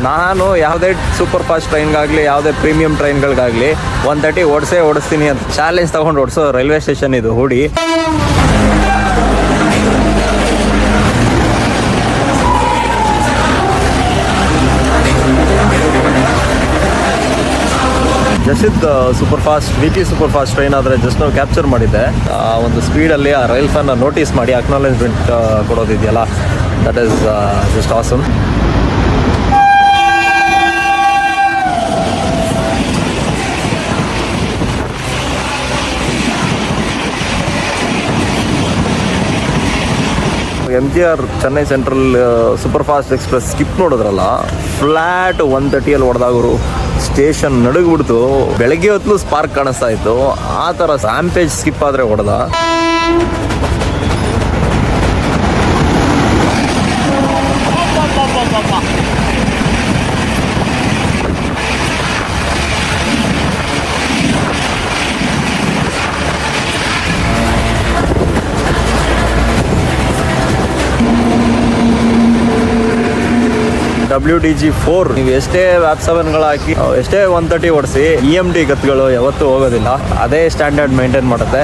ನಾನು ಯಾವುದೇ super fast ಟ್ರೈನ್ಗಾಗಲಿ ಯಾವುದೇ ಪ್ರೀಮಿಯಂ ಟ್ರೈನ್ಗಳಿಗಾಗಲಿ 130 ಓಡಿಸ್ತೀನಿ ಅಂತ ಚಾಲೆಂಜ್ ತೊಗೊಂಡು ಓಡಿಸೋ ರೈಲ್ವೆ ಸ್ಟೇಷನ್ ಇದು ಹೂಡಿ. Jasidih super fast weekly super fast train ಆದರೆ ಜಸ್ಟ್ ನಾವು ಕ್ಯಾಪ್ಚರ್ ಮಾಡಿದ್ದೆ. ಒಂದು ಸ್ಪೀಡಲ್ಲಿ ಆ ರೈಲ್ ಫ್ಯಾನ್ನ ನೋಟಿಸ್ ಮಾಡಿ ಅಕ್ನಾಲೇಜ್ಮೆಂಟ್ ಕೊಡೋದಿದೆಯಲ್ಲ, that is just awesome. MGR Chennai central super fast express skip ನೋಡಿದ್ರಲ್ಲ, ಫ್ಲ್ಯಾಟ್ 130 ಹೊಡೆದಾಗರು ಸ್ಟೇಷನ್ ನಡುಗ್ಬಿಡ್ತು. ಬೆಳಗ್ಗೆ ಹೊತ್ತು ಸ್ಪಾರ್ಕ್ ಕಾಣಿಸ್ತಾ ಇತ್ತು. ಆ ಥರ ಸ್ಯಾಂಪೇಜ್ ಸ್ಕಿಪ್ ಆದರೆ ಹೊಡೆದ. WDG4 ನೀವು ಎಷ್ಟೇ ವ್ಯಾಪ್ 7ಗಳು ಹಾಕಿ ಎಷ್ಟೇ 130 ಓಡಿಸಿ EMD ಗತ್ಗಳು ಯಾವತ್ತೂ ಹೋಗೋದಿಲ್ಲ. ಅದೇ ಸ್ಟ್ಯಾಂಡರ್ಡ್ ಮೇಂಟೈನ್ ಮಾಡುತ್ತೆ.